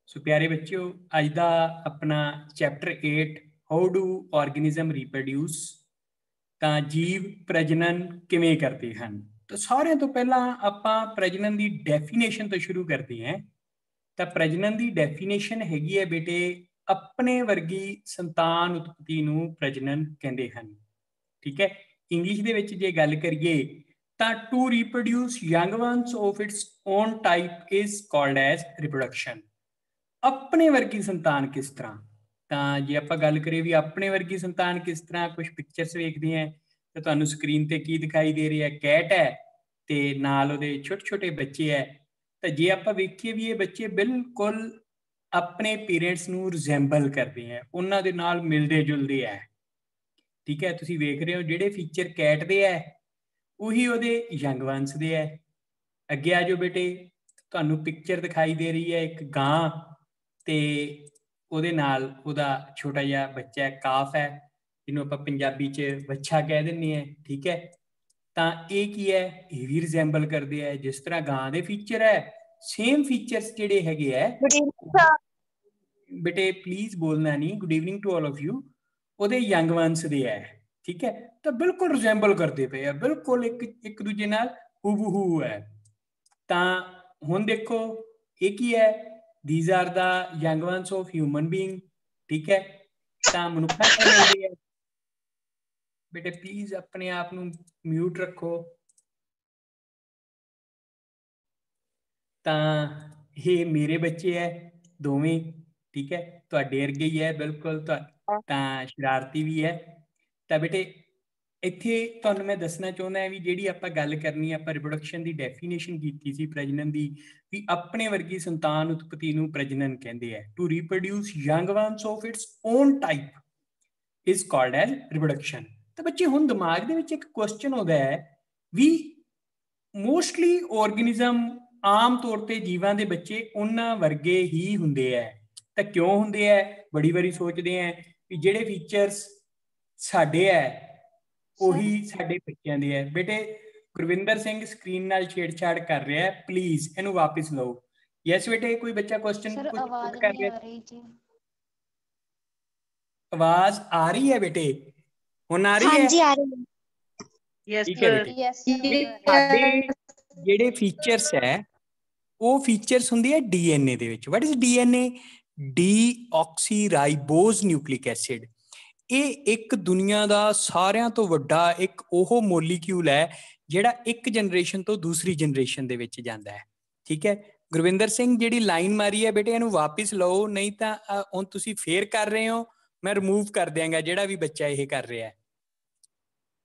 सो प्यारे बच्चों, अज का अपना chapter 8 how do organism reproduce, ਤਾਂ ਜੀਵ ਪ੍ਰਜਨਨ ਕਿਵੇਂ ਕਰਦੇ ਹਨ। ਤਾਂ ਸਾਰਿਆਂ ਤੋਂ ਪਹਿਲਾਂ ਆਪਾਂ ਪ੍ਰਜਨਨ ਦੀ ਡੈਫੀਨੇਸ਼ਨ ਤੋਂ ਸ਼ੁਰੂ ਕਰਦੇ ਹਾਂ। ਤਾਂ ਪ੍ਰਜਨਨ ਦੀ ਡੈਫੀਨੇਸ਼ਨ ਹੈਗੀ ਹੈ ਬੇਟੇ, ਆਪਣੇ ਵਰਗੀ ਸੰਤਾਨ ਉਤਪਤੀ ਨੂੰ ਪ੍ਰਜਨਨ ਕਹਿੰਦੇ ਹਨ। ਠੀਕ ਹੈ, ਇੰਗਲਿਸ਼ ਦੇ ਵਿੱਚ ਜੇ ਗੱਲ ਕਰੀਏ ਤਾਂ to reproduce young ones of its own type is called as reproduction. ਆਪਣੇ ਵਰਗੀ ਸੰਤਾਨ ਕਿਸ ਤਰ੍ਹਾਂ, ਤਾਂ ਜੇ ਆਪਾਂ ਗੱਲ ਕਰੀਏ ਵੀ ਆਪਣੇ ਵਰਗੀ ਸੰਤਾਨ ਕਿਸ ਤਰ੍ਹਾਂ, ਕੁਝ ਪਿਕਚਰਸ ਵੇਖਦੇ ਆ ਤਾਂ ਤੁਹਾਨੂੰ ਸਕਰੀਨ ਤੇ ਕੀ ਦਿਖਾਈ ਦੇ ਰਿਹਾ, ਕੈਟ ਹੈ ਤੇ ਨਾਲ ਉਹਦੇ ਛੋਟੇ ਛੋਟੇ ਬੱਚੇ ਹੈ। ਤਾਂ ਜੇ ਆਪਾਂ ਵੇਖੀਏ ਵੀ ਇਹ ਬੱਚੇ ਬਿਲਕੁਲ ਆਪਣੇ ਪੇਰੈਂਟਸ ਨੂੰ ਰਿਜ਼ੈਂਬਲ ਕਰਦੇ ਆ, ਉਹਨਾਂ ਦੇ ਨਾਲ ਮਿਲਦੇ ਜੁਲਦੇ ਹੈ। ਠੀਕ ਹੈ, ਤੁਸੀਂ ਵੇਖ ਰਹੇ ਹੋ ਜਿਹੜੇ ਫੀਚਰ ਕੈਟ ਦੇ ਹੈ ਉਹੀ ਉਹਦੇ ਯੰਗ ਵੰਸ ਦੇ ਹੈ। ਅੱਗੇ ਆ ਜਾਓ ਬੇਟੇ, ਤੁਹਾਨੂੰ ਪਿਕਚਰ ਦਿਖਾਈ ਦੇ ਰਹੀ ਹੈ ਇੱਕ ਗਾਂ ਤੇ ਉਹਦੇ ਨਾਲ ਉਹਦਾ ਛੋਟਾ ਜਿਹਾ ਬੱਚਾ ਹੈ, ਕਾਫ ਹੈ, ਜਿਹਨੂੰ ਆਪਾਂ ਪੰਜਾਬੀ 'ਚ ਬੱਚਾ ਕਹਿ ਦਿੰਦੇ ਹਾਂ। ਠੀਕ ਹੈ, ਤਾਂ ਇਹ ਕੀ ਹੈ, ਇਹ ਵੀ ਰਿਜ਼ੈਂਬਲ ਕਰਦੇ ਆ ਜਿਸ ਤਰ੍ਹਾਂ ਗਾਂ ਦੇ ਫੀਚਰ ਹੈ, ਸੇਮ ਫੀਚਰਸ ਜਿਹੜੇ ਹੈਗੇ ਹੈ ਬੇਟੇ, ਪਲੀਜ਼ ਬੋਲਣਾ ਨਹੀਂ, good evening to all of you, ਉਹਦੇ ਯੰਗ ਵੰਸ ਦੇ ਹੈ। ਠੀਕ ਹੈ, ਤਾਂ ਬਿਲਕੁਲ ਰਿਜ਼ੈਂਬਲ ਕਰਦੇ ਪਏ ਆ, ਬਿਲਕੁਲ ਇੱਕ ਦੂਜੇ ਨਾਲ ਹੂਬਹੂ ਹੈ। ਤਾਂ ਹੁਣ ਦੇਖੋ ਇਹ ਕੀ ਹੈ, these are the young ones of human being। ਠੀਕ ਹੈ, ਤਾਂ ਮਨੁੱਖਾਂ ਨਾਲ ਮਿਲਦੇ ਆ। ਬੇਟੇ ਪਲੀਜ਼ ਆਪਣੇ ਆਪ ਨੂੰ ਮਿਊਟ ਰੱਖੋ। ਤਾਂ ਇਹ ਮੇਰੇ ਬੱਚੇ ਹੈ ਦੋਵੇਂ। ਠੀਕ ਹੈ, ਤੁਹਾਡੇ ਵਰਗੇ ਹੀ ਹੈ ਬਿਲਕੁਲ, ਤਾਂ ਸ਼ਰਾਰਤੀ ਵੀ ਹੈ। ਤਾਂ ਬੇਟੇ ਇੱਥੇ ਤੁਹਾਨੂੰ ਮੈਂ ਦੱਸਣਾ ਚਾਹੁੰਦਾ ਵੀ ਜਿਹੜੀ ਆਪਾਂ ਗੱਲ ਕਰਨੀ, ਆਪਾਂ ਰਿਪਰੋਡਕਸ਼ਨ ਦੀ ਡੈਫੀਨੇਸ਼ਨ ਕੀਤੀ ਸੀ ਪ੍ਰਜਨਨ ਦੀ, ਵੀ ਆਪਣੇ ਵਰਗੀ ਸੰਤਾਨ ਉਤਪਤੀ ਨੂੰ ਪ੍ਰਜਨਨ ਕਹਿੰਦੇ ਆ। To reproduce young ones of its own type is called as reproduction. ਤਾਂ ਬੱਚੇ ਹੁਣ ਦਿਮਾਗ ਦੇ ਵਿੱਚ ਇੱਕ ਕੁਐਸਚਨ ਆਉਂਦਾ ਹੈ ਵੀ ਮੋਸਟਲੀ ਆਰਗੇਨਿਜ਼ਮ, ਆਮ ਤੌਰ ਤੇ ਜੀਵਾਂ ਦੇ ਬੱਚੇ ਉਹਨਾਂ ਵਰਗੇ ਹੀ ਹੁੰਦੇ ਹੈ। ਤਾਂ ਕਿਉਂ ਹੁੰਦੇ ਹੈ, ਬੜੀ ਵਾਰੀ ਸੋਚਦੇ ਆ ਵੀ ਜਿਹੜੇ ਫੀਚਰਸ ਸਾਡੇ ਹੈ ਉਹੀ ਸਾਡੇ ਬੱਚਿਆਂ ਦੇ ਹੈ। ਬੇਟੇ ਗੁਰਵਿੰਦਰ ਸਿੰਘ ਸਕਰੀਨ ਨਾਲ ਛੇੜਛਾੜ ਕਰ ਰਿਹਾ ਹੈ, ਪਲੀਜ਼ ਇਹਨੂੰ ਵਾਪਿਸ ਲਓ। ਯੈਸ ਬੇਟੇ, ਕੋਈ ਬੱਚਾ ਕੁਐਸਚਨ ਪੁੱਟ ਕਰ ਰਿਹਾ? ਆਵਾਜ਼ ਆ ਰਹੀ ਹੈ ਬੇਟੇ, ਹੁਣ ਆ ਰਹੀ ਹੈ? ਹਾਂਜੀ ਆ ਰਹੀ ਹੈ। ਠੀਕ ਹੈ ਬੇਟੇ, ਸਾਡੇ ਜਿਹੜੇ ਫੀਚਰਸ ਹੈ ਉਹ ਫੀਚਰਸ ਹੁੰਦੀ ਹੈ ਡੀਐਨਏ ਦੇ ਵਿੱਚ। What is DNA? Deoxy ribose nucleic acid. ਇਹ ਇੱਕ ਦੁਨੀਆ ਦਾ ਸਾਰਿਆਂ ਤੋਂ ਵੱਡਾ ਇੱਕ ਉਹ ਮੋਲੀਕਿਊਲ ਹੈ ਜਿਹੜਾ ਇੱਕ ਜਨਰੇਸ਼ਨ ਤੋਂ ਦੂਸਰੀ ਜਨਰੇਸ਼ਨ ਦੇ ਵਿੱਚ ਜਾਂਦਾ ਹੈ। ਠੀਕ ਹੈ, ਗੁਰਵਿੰਦਰ ਸਿੰਘ ਜਿਹੜੀ ਲਾਈਨ ਮਾਰੀ ਹੈ ਬੇਟੇ ਇਹਨੂੰ ਵਾਪਿਸ ਲਓ, ਨਹੀਂ ਤਾਂ ਹੁਣ ਤੁਸੀਂ ਫੇਰ ਕਰ ਰਹੇ ਹੋ, ਮੈਂ ਰਿਮੂਵ ਕਰ ਦਿਆਂਗਾ ਜਿਹੜਾ ਵੀ ਬੱਚਾ ਇਹ ਕਰ ਰਿਹਾ ਹੈ।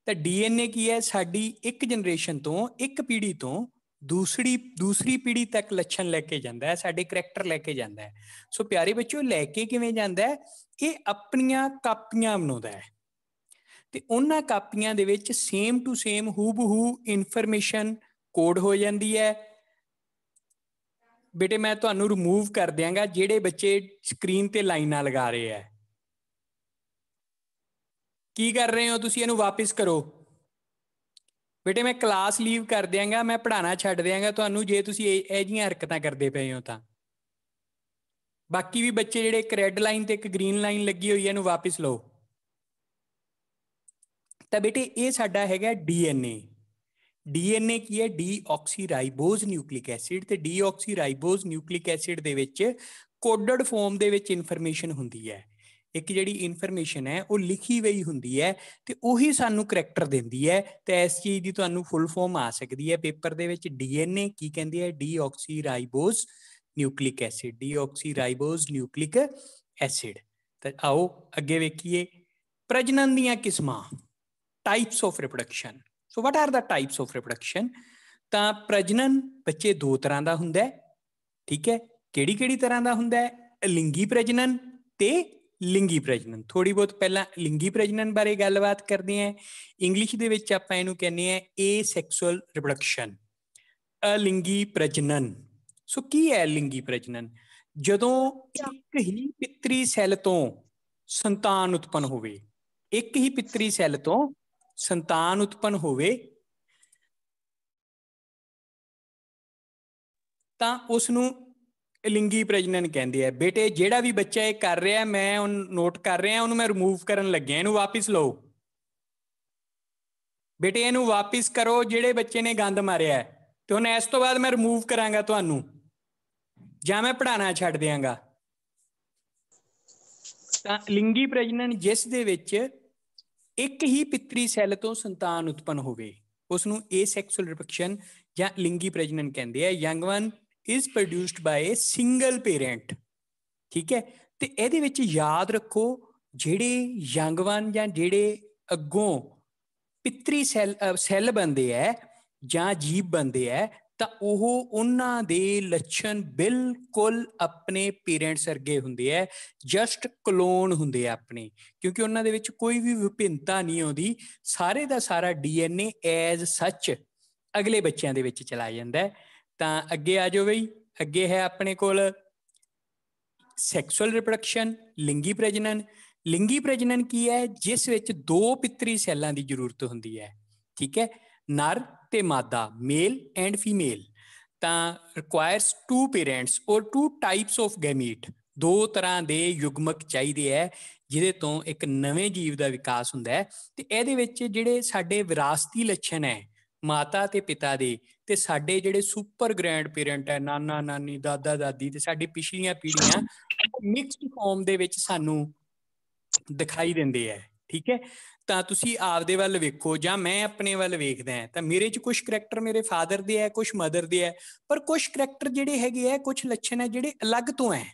ਤਾਂ ਡੀਐਨਏ ਕੀ ਹੈ, ਸਾਡੀ ਇੱਕ ਜਨਰੇਸ਼ਨ ਤੋਂ, ਇੱਕ ਪੀੜ੍ਹੀ ਤੋਂ ਦੂਸਰੀ ਪੀੜ੍ਹੀ ਤੱਕ ਲੱਛਣ ਲੈ ਕੇ ਜਾਂਦਾ ਹੈ, ਸਾਡੇ ਕਰੈਕਟਰ ਲੈ ਕੇ ਜਾਂਦਾ ਹੈ। ਸੋ ਪਿਆਰੇ ਬੱਚਿਓ, ਲੈ ਕੇ ਕਿਵੇਂ ਜਾਂਦਾ ਹੈ? ਇਹ ਆਪਣੀਆਂ ਕਾਪੀਆਂ ਬਣਾਉਂਦਾ ਹੈ ਤੇ ਉਹਨਾਂ ਕਾਪੀਆਂ ਦੇ ਵਿੱਚ ਸੇਮ ਟੂ ਸੇਮ ਹੂਬਹੂ ਇਨਫੋਰਮੇਸ਼ਨ ਕੋਡ ਹੋ ਜਾਂਦੀ ਹੈ। ਬੇਟੇ ਮੈਂ ਤੁਹਾਨੂੰ ਰਿਮੂਵ ਕਰ ਦਿਆਂਗਾ ਜਿਹੜੇ ਬੱਚੇ ਸਕਰੀਨ ਤੇ ਲਾਈਨਾਂ ਲਗਾ ਰਹੇ ਹੈ। ਕੀ ਕਰ ਰਹੇ ਹੋ ਤੁਸੀਂ? ਇਹਨੂੰ ਵਾਪਿਸ ਕਰੋ ਬੇਟੇ, ਮੈਂ ਕਲਾਸ ਲੀਵ ਕਰ ਦਿਆਂਗਾ, ਮੈਂ ਪੜ੍ਹਾਉਣਾ ਛੱਡ ਦਿਆਂਗਾ ਤੁਹਾਨੂੰ ਜੇ ਤੁਸੀਂ ਇਹ ਜਿਹੀਆਂ ਹਰਕਤਾਂ ਕਰਦੇ ਪਏ ਹੋ। ਤਾਂ ਬਾਕੀ ਵੀ ਬੱਚੇ ਜਿਹੜੇ ਇੱਕ ਰੈੱਡ ਲਾਈਨ ਤੇ ਇੱਕ ਗ੍ਰੀਨ ਲਾਈਨ ਲੱਗੀ ਹੋਈ ਹੈ ਇਹਨੂੰ ਵਾਪਿਸ ਲਓ। ਤਾਂ ਬੇਟੇ ਇਹ ਸਾਡਾ ਹੈਗਾ ਡੀਐਨਏ। ਡੀਐਨਏ ਕੀ ਹੈ? ਡੀਆਕਸੀ ਰਾਈਬੋਜ਼ ਨਿਊਕਲਿਕ ਐਸਿਡ। ਤੇ ਡੀਆਕਸੀ ਰਾਈਬੋਜ਼ ਨਿਊਕਲਿਕ ਐਸਿਡ ਦੇ ਵਿੱਚ ਕੋਡਡ ਫਾਰਮ ਦੇ ਵਿੱਚ ਇਨਫੋਰਮੇਸ਼ਨ ਹੁੰਦੀ ਹੈ। ਇੱਕ ਜਿਹੜੀ ਇਨਫੋਰਮੇਸ਼ਨ ਹੈ ਉਹ ਲਿਖੀ ਹੋਈ ਹੁੰਦੀ ਹੈ ਤੇ ਉਹੀ ਸਾਨੂੰ ਕਰੈਕਟਰ ਦਿੰਦੀ ਹੈ। ਤੇ ਇਸ ਚੀਜ਼ ਦੀ ਤੁਹਾਨੂੰ ਫੁੱਲ ਫਾਰਮ ਆ ਸਕਦੀ ਹੈ ਪੇਪਰ ਦੇ ਵਿੱਚ। ਡੀਐਨਏ ਕੀ ਕਹਿੰਦੇ ਆ? Deoxy ribose nucleic acid. Deoxy ribose nucleic acid. ਤਾਂ ਆਓ ਅੱਗੇ ਵੇਖੀਏ ਪ੍ਰਜਨਨ ਦੀਆਂ ਕਿਸਮਾਂ, types of reproduction. So what are the types of reproduction? ਤਾਂ ਪ੍ਰਜਨਨ ਬੱਚੇ ਦੋ ਤਰ੍ਹਾਂ ਦਾ ਹੁੰਦਾ ਹੈ। ਠੀਕ ਹੈ, ਕਿਹੜੀ ਕਿਹੜੀ ਤਰ੍ਹਾਂ ਦਾ ਹੁੰਦਾ ਹੈ? ਲਿੰਗੀ ਪ੍ਰਜਨਨ ਤੇ ਲਿੰਗੀ ਪ੍ਰਜਨਨ। ਥੋੜੀ ਬਹੁਤ ਪਹਿਲਾਂ ਲਿੰਗੀ ਪ੍ਰਜਨਨ ਬਾਰੇ ਗੱਲਬਾਤ ਕਰਦੇ ਹਾਂ। ਇੰਗਲਿਸ਼ ਦੇ ਵਿੱਚ ਆਪਾਂ ਇਹਨੂੰ ਕਹਿੰਦੇ ਆ ਏਸੈਕਸੁਅਲ ਰਿਪਰੋਡਕਸ਼ਨ, ਅਲਿੰਗੀ ਪ੍ਰਜਨਨ। ਸੋ ਕੀ ਹੈ ਲਿੰਗੀ ਪ੍ਰਜਨਨ? ਜਦੋਂ ਇੱਕ ਹੀ ਪਿਤਰੀ ਸੈੱਲ ਤੋਂ ਸੰਤਾਨ ਉਤਪੰਨ ਹੋਵੇ, ਇੱਕ ਹੀ ਪਿਤਰੀ ਸੈੱਲ ਤੋਂ ਸੰਤਾਨ ਉਤਪੰਨ ਹੋਵੇ ਤਾਂ ਉਸ ਨੂੰ ਲਿੰਗੀ ਪ੍ਰਜਨਨ ਕਹਿੰਦੇ ਆ। ਬੇਟੇ ਜਿਹੜਾ ਵੀ ਬੱਚਾ ਇਹ ਕਰ ਰਿਹਾ, ਮੈਂ ਉਹ ਨੋਟ ਕਰ ਰਿਹਾ, ਉਹਨੂੰ ਮੈਂ ਰਿਮੂਵ ਕਰਨ ਲੱਗਿਆ, ਇਹਨੂੰ ਵਾਪਿਸ ਲਓ ਬੇਟੇ, ਇਹਨੂੰ ਵਾਪਿਸ ਕਰੋ ਜਿਹੜੇ ਬੱਚੇ ਨੇ ਗੰਦ ਮਾਰਿਆ। ਤੇ ਹੁਣ ਇਸ ਤੋਂ ਬਾਅਦ ਮੈਂ ਰਿਮੂਵ ਕਰਾਂਗਾ ਤੁਹਾਨੂੰ, ਜਾਂ ਮੈਂ ਪੜ੍ਹਾਉਣਾ ਛੱਡ ਦਿਆਂਗਾ। ਤਾਂ ਲਿੰਗੀ ਪ੍ਰਜਨਨ ਜਿਸ ਦੇ ਵਿੱਚ ਇੱਕ ਹੀ ਪਿਤਰੀ ਸੈੱਲ ਤੋਂ ਸੰਤਾਨ ਉਤਪੰਨ ਹੋਵੇ, ਉਸ ਨੂੰ ਏਸੈਕਸੁਅਲ ਰਿਪਰਡਕਸ਼ਨ ਜਾਂ ਲਿੰਗੀ ਪ੍ਰਜਨਨ ਕਹਿੰਦੇ ਆ। Young one is produced by a single parent. ਠੀਕ ਹੈ, ਤੇ ਇਹਦੇ ਵਿੱਚ ਯਾਦ ਰੱਖੋ ਜਿਹੜੇ ਯੰਗ ਵਨ ਜਾਂ ਜਿਹੜੇ ਅੱਗੋਂ ਪਿਤਰੀ ਸੈੱਲ ਬਣਦੇ ਹੈ ਜਾਂ ਜੀਵ ਬਣਦੇ ਹੈ, ਤਾਂ ਉਹ ਉਹਨਾਂ ਦੇ ਲੱਛਣ ਬਿਲਕੁਲ ਆਪਣੇ ਪੇਰੈਂਟਸ ਵਰਗੇ ਹੁੰਦੇ ਹੈ, ਜਸਟ ਕਲੋਨ ਹੁੰਦੇ ਆ ਆਪਣੇ, ਕਿਉਂਕਿ ਉਹਨਾਂ ਦੇ ਵਿੱਚ ਕੋਈ ਵੀ ਵਿਭਿੰਨਤਾ ਨਹੀਂ ਆਉਂਦੀ। ਸਾਰੇ ਦਾ ਸਾਰਾ DNA ਐਜ਼ ਸੱਚ ਅਗਲੇ ਬੱਚਿਆਂ ਦੇ ਵਿੱਚ ਚਲਾ ਜਾਂਦਾ। ਤਾਂ ਅੱਗੇ ਆ ਜਾਓ ਬਈ, ਅੱਗੇ ਹੈ ਆਪਣੇ ਕੋਲ ਸੈਕਸੁਅਲ ਰਿਪਰੋਡਕਸ਼ਨ, ਲਿੰਗੀ ਪ੍ਰਜਨਨ। ਲਿੰਗੀ ਪ੍ਰਜਨਨ ਕੀ ਹੈ? ਜਿਸ ਵਿੱਚ ਦੋ ਪਿਤਰੀ ਸੈੱਲਾਂ ਦੀ ਜ਼ਰੂਰਤ ਹੁੰਦੀ ਹੈ। ਠੀਕ ਹੈ, ਨਰ ਤੇ ਮਾਦਾ, ਮੇਲ ਐਂਡ ਫੀਮੇਲ। ਤਾਂ ਰਿਕੁਆਇਰਸ ਟੂ ਪੇਰੈਂਟਸ ਔਰ ਟੂ ਟਾਈਪਸ ਆਫ ਗੈਮੀਟ। ਦੋ ਤਰ੍ਹਾਂ ਦੇ ਯੁਗਮਕ ਚਾਹੀਦੇ ਹੈ ਜਿਹਦੇ ਤੋਂ ਇੱਕ ਨਵੇਂ ਜੀਵ ਦਾ ਵਿਕਾਸ ਹੁੰਦਾ ਹੈ। ਤੇ ਇਹਦੇ ਵਿੱਚ ਜਿਹੜੇ ਸਾਡੇ ਵਿਰਾਸਤੀ ਲੱਛਣ ਹੈ ਮਾਤਾ ਤੇ ਪਿਤਾ ਦੇ, ਤੇ ਸਾਡੇ ਜਿਹੜੇ ਸੁਪਰ ਗ੍ਰੈਂਡ ਪੇਰੈਂਟ ਹੈ, ਨਾਨਾ ਨਾਨੀ, ਦਾਦਾ ਦਾਦੀ, ਤੇ ਸਾਡੀ ਪਿਛਲੀਆਂ ਪੀੜ੍ਹੀਆਂ, ਮਿਕਸਡ ਫਾਰਮ ਦੇ ਵਿੱਚ ਸਾਨੂੰ ਦਿਖਾਈ ਦਿੰਦੇ ਹੈ। ਠੀਕ ਹੈ, ਤਾਂ ਤੁਸੀਂ ਆਪਦੇ ਵੱਲ ਵੇਖੋ ਜਾਂ ਮੈਂ ਆਪਣੇ ਵੱਲ ਵੇਖਦਾ ਹਾਂ, ਤਾਂ ਮੇਰੇ 'ਚ ਕੁਝ ਕਰੈਕਟਰ ਮੇਰੇ ਫਾਦਰ ਦੇ ਹੈ, ਕੁਝ ਮਦਰ ਦੇ ਹੈ, ਪਰ ਕੁਝ ਕਰੈਕਟਰ ਜਿਹੜੇ ਹੈਗੇ ਹੈ, ਕੁਝ ਲੱਛਣ ਹੈ ਜਿਹੜੇ ਅਲੱਗ ਤੋਂ ਹੈ।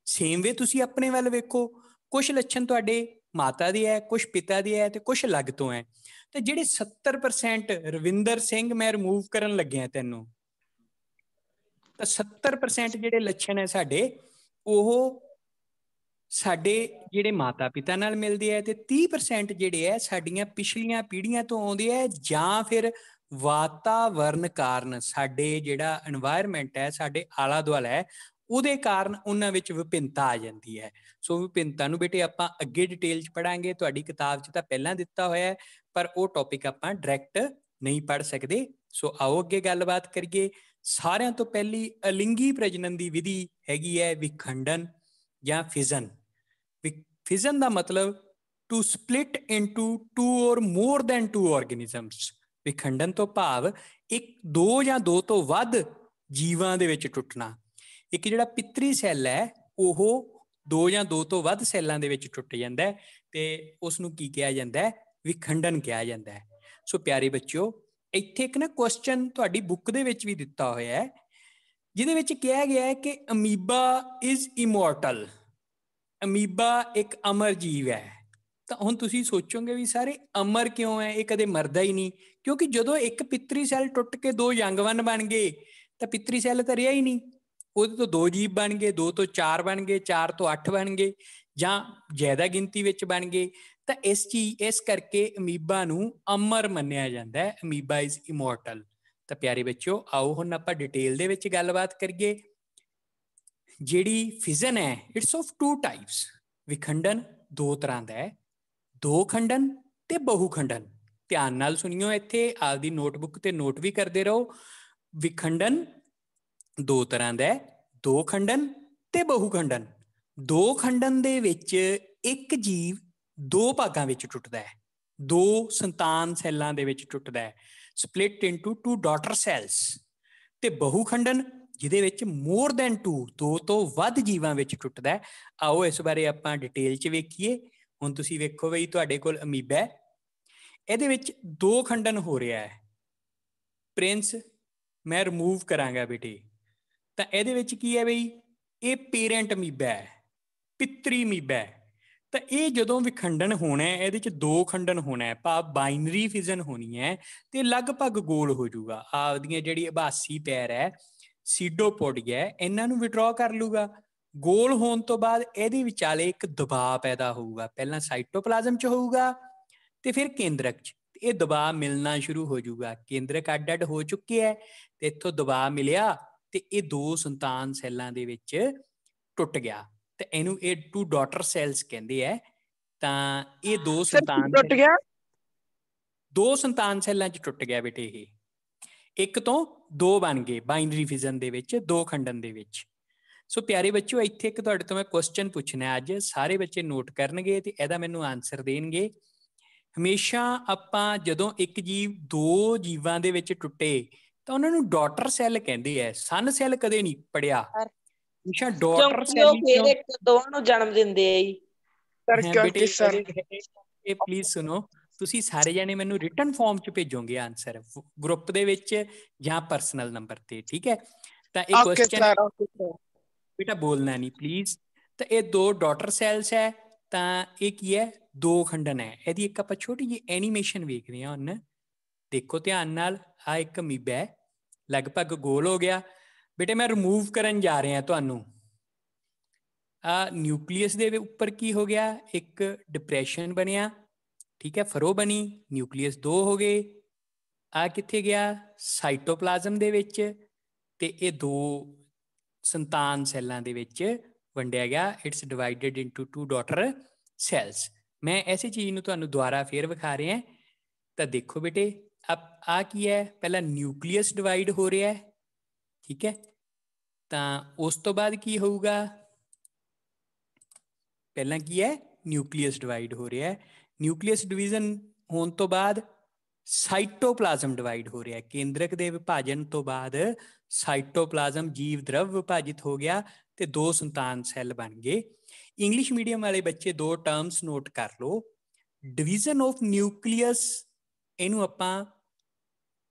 ਸੇਮ ਵੇ ਤੁਸੀਂ ਆਪਣੇ ਵੱਲ ਵੇਖੋ, ਕੁਝ ਲੱਛਣ ਤੁਹਾਡੇ ਮਾਤਾ ਦੇ ਹੈ, ਕੁਝ ਪਿਤਾ ਦੇ ਹੈ, ਤੇ ਕੁਝ ਅਲੱਗ ਤੋਂ ਹੈ। ਤੇ ਜਿਹੜੇ 70% ਰਵਿੰਦਰ ਸਿੰਘ ਮੈਂ ਰਿਮੂਵ ਕਰਨ ਲੱਗਿਆ ਤੈਨੂੰ, ਤਾਂ 70% ਜਿਹੜੇ ਲੱਛਣ ਹੈ ਸਾਡੇ, ਉਹ ਸਾਡੇ ਜਿਹੜੇ ਮਾਤਾ ਪਿਤਾ ਨਾਲ ਮਿਲਦੇ ਆ, ਤੇ 30% ਜਿਹੜੇ ਹੈ ਸਾਡੀਆਂ ਪਿਛਲੀਆਂ ਪੀੜ੍ਹੀਆਂ ਤੋਂ ਆਉਂਦੇ ਆ, ਜਾਂ ਫਿਰ ਵਾਤਾਵਰਨ ਕਾਰਨ, ਸਾਡੇ ਜਿਹੜਾ এনवायरमेंट ਹੈ, ਸਾਡੇ ਆਲਾ ਦੁਆਲਾ ਹੈ, ਉਹਦੇ ਕਾਰਨ ਉਹਨਾਂ ਵਿੱਚ ਵਿਭਿੰਨਤਾ ਆ ਜਾਂਦੀ ਹੈ। ਸੋ ਵਿਭਿੰਨਤਾ ਨੂੰ ਬੇਟੇ ਆਪਾਂ ਅੱਗੇ ਡਿਟੇਲ 'ਚ ਪੜਾਂਗੇ, ਤੁਹਾਡੀ ਕਿਤਾਬ 'ਚ ਤਾਂ ਪਹਿਲਾਂ ਦਿੱਤਾ ਹੋਇਆ ਹੈ, ਪਰ ਉਹ ਟੌਪਿਕ ਆਪਾਂ ਡਾਇਰੈਕਟ ਨਹੀਂ ਪੜ੍ਹ ਸਕਦੇ। ਸੋ ਆਓ ਅੱਗੇ ਗੱਲਬਾਤ ਕਰੀਏ। ਸਾਰਿਆਂ ਤੋਂ ਪਹਿਲੀ ਅਲਿੰਗੀ ਪ੍ਰਜਨਨ ਦੀ ਵਿਧੀ ਹੈਗੀ ਹੈ ਵਿਖੰਡਨ ਜਾਂ ਫਿਜ਼ਨ। ਫਿਜ਼ਨ ਦਾ ਮਤਲਬ ਟੂ ਸਪਲਿਟ ਇਨਟੂ ਟੂ ਔਰ ਮੋਰ ਦੈਨ ਟੂ ਆਰਗੇਨਿਜ਼ਮਸ। ਵਿਖੰਡਨ ਤੋਂ ਭਾਵ ਇੱਕ, ਦੋ ਜਾਂ ਦੋ ਤੋਂ ਵੱਧ ਜੀਵਾਂ ਦੇ ਵਿੱਚ ਟੁੱਟਣਾ। ਇੱਕ ਜਿਹੜਾ ਪਿਤਰੀ ਸੈੱਲ ਹੈ ਉਹ ਦੋ ਜਾਂ ਦੋ ਤੋਂ ਵੱਧ ਸੈੱਲਾਂ ਦੇ ਵਿੱਚ ਟੁੱਟ ਜਾਂਦਾ ਹੈ, ਤੇ ਉਸ ਨੂੰ ਕੀ ਕਿਹਾ ਜਾਂਦਾ ਹੈ? ਵਿਖੰਡਨ ਕਿਹਾ ਜਾਂਦਾ ਹੈ। ਸੋ ਪਿਆਰੇ ਬੱਚਿਓ, ਇੱਥੇ ਇੱਕ ਨਾ ਕੁਐਸਚਨ ਤੁਹਾਡੀ ਬੁੱਕ ਦੇ ਵਿੱਚ ਵੀ ਦਿੱਤਾ ਹੋਇਆ ਹੈ, ਜਿਹਦੇ ਵਿੱਚ ਕਿਹਾ ਗਿਆ ਹੈ ਕਿ ਅਮੀਬਾ ਇਜ਼ ਇਮੋਰਟਲ। ਅਮੀਬਾ ਇੱਕ ਅਮਰ ਜੀਵ ਹੈ। ਤਾਂ ਹੁਣ ਤੁਸੀਂ ਸੋਚੋਗੇ ਵੀ ਸਾਰੇ ਅਮਰ ਕਿਉਂ ਹੈ, ਇਹ ਕਦੇ ਮਰਦਾ ਹੀ ਨਹੀਂ। ਕਿਉਂਕਿ ਜਦੋਂ ਇੱਕ ਪਿਤਰੀ ਸੈੱਲ ਟੁੱਟ ਕੇ ਦੋ ਯੰਗਵਨ ਬਣ ਗਏ, ਤਾਂ ਪਿਤਰੀ ਸੈੱਲ ਤਾਂ ਰਿਹਾ ਹੀ ਨਹੀਂ, ਉਹਦੇ ਤੋਂ ਦੋ ਜੀਵ ਬਣ ਗਏ, ਦੋ ਤੋਂ ਚਾਰ ਬਣ ਗਏ, ਚਾਰ ਤੋਂ 8 ਬਣ ਗਏ, ਜਾਂ ਜ਼ਿਆਦਾ ਗਿਣਤੀ ਵਿੱਚ ਬਣ ਗਏ। ਤਾਂ ਇਸ ਕਰਕੇ ਅਮੀਬਾ ਨੂੰ ਅਮਰ ਮੰਨਿਆ ਜਾਂਦਾ ਹੈ, ਅਮੀਬਾ ਇਜ਼ ਇਮੋਰਟਲ। ਤਾਂ ਪਿਆਰੇ ਬੱਚਿਓ, ਆਓ ਹੁਣ ਆਪਾਂ ਡਿਟੇਲ ਦੇ ਵਿੱਚ ਗੱਲਬਾਤ ਕਰੀਏ। ਜਿਹੜੀ ਫਿਜ਼ਨ ਹੈ, ਇਟਸ ਆਫ ਟੂ ਟਾਈਪਸ। ਵਿਖੰਡਨ ਦੋ ਤਰ੍ਹਾਂ ਦਾ ਹੈ, ਦੋ ਖੰਡਨ ਤੇ ਬਹੁਖੰਡਨ। ਧਿਆਨ ਨਾਲ ਸੁਣਿਓ, ਇੱਥੇ ਆਪਦੀ ਨੋਟਬੁੱਕ ਤੇ ਨੋਟ ਵੀ ਕਰਦੇ ਰਹੋ। ਵਿਖੰਡਨ ਦੋ ਤਰ੍ਹਾਂ ਦਾ ਹੈ, ਦੋ ਖੰਡਨ ਤੇ ਬਹੁਖੰਡਨ। ਦੋ ਖੰਡਨ ਦੇ ਵਿੱਚ ਇੱਕ ਜੀਵ ਦੋ ਭਾਗਾਂ ਵਿੱਚ ਟੁੱਟਦਾ ਹੈ, ਦੋ ਸੰਤਾਨ ਸੈੱਲਾਂ ਦੇ ਵਿੱਚ ਟੁੱਟਦਾ ਹੈ, split into two daughter cells. ਤੇ ਬਹੁਖੰਡਨ ਜਿਹਦੇ ਵਿੱਚ ਮੋਰ ਦੈਨ ਟੂ, ਦੋ ਤੋਂ ਵੱਧ ਜੀਵਾਂ ਵਿੱਚ ਟੁੱਟਦਾ ਹੈ। ਆਓ ਇਸ ਬਾਰੇ ਆਪਾਂ ਡਿਟੇਲ 'ਚ ਵੇਖੀਏ। ਹੁਣ ਤੁਸੀਂ ਵੇਖੋ ਬਈ, ਤੁਹਾਡੇ ਕੋਲ ਅਮੀਬਾ ਹੈ, ਇਹਦੇ ਵਿੱਚ ਦੋ ਖੰਡਨ ਹੋ ਰਿਹਾ ਹੈ। ਪ੍ਰਿੰਸ ਮੈਂ ਰਿਮੂਵ ਕਰਾਂਗਾ ਬੇਟੇ, ਤਾਂ ਇਹਦੇ ਵਿੱਚ ਕੀ ਹੈ ਬਈ, ਇਹ ਪੇਰੈਂਟ ਅਮੀਬਾ ਹੈ, ਪਿਤਰੀ ਅਮੀਬਾ ਹੈ। ਤਾਂ ਇਹ ਜਦੋਂ ਵਿਖੰਡਨ ਹੋਣਾ ਹੈ, ਇਹਦੇ 'ਚ ਦੋ ਖੰਡਨ ਹੋਣਾ ਹੈ, ਭਾਵ ਬਾਈਨਰੀ ਫਿਜ਼ਨ ਹੋਣੀ ਹੈ, ਤੇ ਲਗਭਗ ਗੋਲ ਹੋ ਜਾਊਗਾ। ਆਪਦੀਆਂ ਜਿਹੜੀ ਆਭਾਸੀ ਪੈਰ ਹੈ, ਸੀਡੋਪੋਡੀਆ, ਇਹਨਾਂ ਨੂੰ ਵਿਡਰਾਅ ਕਰ ਲੂਗਾ। ਗੋਲ ਹੋਣ ਤੋਂ ਬਾਅਦ ਇਹਦੇ ਵਿਚਾਲੇ ਇੱਕ ਦਬਾਅ ਪੈਦਾ ਹੋਊਗਾ, ਪਹਿਲਾਂ ਸਾਈਟੋਪਲਾਜ਼ਮ 'ਚ ਹੋਊਗਾ ਤੇ ਫਿਰ ਕੇਂਦਰਕ 'ਚ। ਇਹ ਦਬਾਅ ਮਿਲਣਾ ਸ਼ੁਰੂ ਹੋ ਜਾਊਗਾ, ਕੇਂਦਰਕ ਅੱਡ ਅੱਡ ਹੋ ਚੁੱਕੇ ਹੈ, ਤੇ ਇੱਥੋਂ ਦਬਾਅ ਮਿਲਿਆ ਤੇ ਇਹ ਦੋ ਸੰਤਾਨ ਸੈੱਲਾਂ ਦੇ ਵਿੱਚ ਟੁੱਟ ਗਿਆ, ਤੇ ਇਹਨੂੰ ਇਹ ਟੂ ਡਾਟਰ ਸੈਲਸ ਕਹਿੰਦੇ ਆ। ਤਾਂ ਇਹ ਦੋ ਸੰਤਾਨ ਟੁੱਟ ਗਿਆ, ਦੋ ਸੰਤਾਨ ਸੈੱਲਾਂ 'ਚ ਟੁੱਟ ਗਿਆ ਬੇਟੇ। ਇਹ ਇੱਕ ਤੋਂ ਦੋ ਬਣ ਗਏ ਬਾਈਨਰੀ ਫਿਜ਼ਨ ਦੇ ਵਿੱਚ, ਦੋ ਖੰਡਨ ਦੇ ਵਿੱਚ। ਸੋ ਪਿਆਰੇ ਬੱਚਿਓ, ਇੱਥੇ ਇੱਕ ਤੁਹਾਡੇ ਤੋਂ ਮੈਂ ਕੁਐਸਚਨ ਪੁੱਛਣਾ ਅੱਜ, ਸਾਰੇ ਬੱਚੇ ਨੋਟ ਕਰਨਗੇ ਤੇ ਇਹਦਾ ਮੈਨੂੰ ਆਨਸਰ ਦੇਣਗੇ। ਹਮੇਸ਼ਾ ਆਪਾਂ ਜਦੋਂ ਇੱਕ ਜੀਵ ਦੋ ਜੀਵਾਂ ਦੇ ਵਿੱਚ ਟੁੱਟੇ ਤਾਂ ਉਹਨਾਂ ਨੂੰ ਡਾਟਰ ਸੈੱਲ ਕਹਿੰਦੇ ਐ, ਸਨ ਸੈੱਲ ਕਦੇ ਨਹੀਂ ਪੜਿਆ। ਹਮੇਸ਼ਾ ਡਾਟਰ ਕਿਉਂਕਿ ਸੈੱਲ ਉਹ ਹੀ ਫਿਰ ਕਿਉਂ ਇੱਕ ਦੋਵਾਂ ਨੂੰ ਜਨਮ ਦਿੰਦੇ ਆ ਜੀ। ਹੈ ਬੇਟੇ? ਇਹ ਪਲੀਜ਼ ਸੁਣੋ, ਤੁਸੀਂ ਸਾਰੇ ਜਾਣੇ ਮੈਨੂੰ ਰਿਟਨ ਫਾਰਮ ਚ ਭੇਜੋਗੇ ਆਨਸਰ, ਗਰੁੱਪ ਦੇ ਵਿੱਚ ਜਾਂ ਪਰਸਨਲ ਨੰਬਰ ਤੇ, ਠੀਕ ਹੈ? ਤਾਂ ਇਹ ਕੁਐਸਚਨ ਬੇਟਾ ਬੋਲਣਾ ਨਹੀਂ ਪਲੀਜ਼। ਤਾਂ ਇਹ ਦੋ ਡਾਟਰ ਸੈਲਸ ਹੈ, ਤਾਂ ਇਹ ਕੀ ਹੈ? ਦੋ ਖੰਡਨ ਹੈ। ਇਹਦੀ ਇੱਕ ਆਪਾਂ ਛੋਟੀ ਜਿਹੀ ਐਨੀਮੇਸ਼ਨ ਵੇਖਦੇ ਹਾਂ ਹੁਣ, ਦੇਖੋ ਧਿਆਨ ਨਾਲ। ਆ ਇੱਕ ਅਮੀਬਾ ਹੈ, ਲਗਭਗ ਗੋਲ ਹੋ ਗਿਆ ਬੇਟੇ। ਮੈਂ ਰਿਮੂਵ ਕਰਨ ਜਾ ਰਿਹਾ ਤੁਹਾਨੂੰ। ਆ ਨਿਊਕਲੀਅਸ ਦੇ ਉੱਪਰ ਕੀ ਹੋ ਗਿਆ? ਇੱਕ ਡਿਪਰੈਸ਼ਨ ਬਣਿਆ, ਠੀਕ ਹੈ, ਫਰੋ ਬਣੀ, ਨਿਊਕਲੀਅਸ ਦੋ ਹੋ ਗਏ। ਆ ਕਿੱਥੇ ਗਿਆ? ਸਾਈਟੋਪਲਾਜ਼ਮ ਦੇ ਵਿੱਚ, ਤੇ ਇਹ ਦੋ ਸੰਤਾਨ ਸੈੱਲਾਂ ਦੇ ਵਿੱਚ ਵੰਡਿਆ ਗਿਆ। It's divided into two daughter cells. ਮੈਂ ਐਸੀ ਚੀਜ਼ ਨੂੰ ਤੁਹਾਨੂੰ ਦੁਬਾਰਾ ਫੇਰ ਵਿਖਾ ਰਿਹਾ। ਤਾਂ ਦੇਖੋ ਬੇਟੇ, ਆ ਕੀ ਹੈ? ਪਹਿਲਾਂ ਨਿਊਕਲੀਅਸ ਡਿਵਾਈਡ ਹੋ ਰਿਹਾ ਹੈ, ਠੀਕ ਹੈ। ਤਾਂ ਉਸ ਤੋਂ ਬਾਅਦ ਕੀ ਹੋਊਗਾ? ਪਹਿਲਾਂ ਕੀ ਹੈ? ਨਿਊਕਲੀਅਸ ਡਿਵਾਈਡ ਹੋ ਰਿਹਾ ਹੈ। ਨਿਊਕਲੀਅਸ ਡਿਵੀਜ਼ਨ ਹੋਣ ਤੋਂ ਬਾਅਦ ਸਾਈਟੋਪਲਾਜ਼ਮ ਡਿਵਾਈਡ ਹੋ ਰਿਹਾ ਹੈ। ਕੇਂਦਰਕ ਦੇ ਵਿਭਾਜਨ ਤੋਂ ਬਾਅਦ ਸਾਈਟੋਪਲਾਜ਼ਮ ਜੀਵ ਦਰਵ ਵਿਭਾਜਿਤ ਹੋ ਗਿਆ ਤੇ ਦੋ ਸੰਤਾਨ ਸੈੱਲ ਬਣ ਗਏ। ਇੰਗਲਿਸ਼ ਮੀਡੀਅਮ ਵਾਲੇ ਬੱਚੇ ਦੋ ਟਰਮਸ ਨੋਟ ਕਰ ਲਓ। ਡਿਵੀਜ਼ਨ ਆਫ ਨਿਊਕਲੀਅਸ, ਇਹਨੂੰ ਆਪਾਂ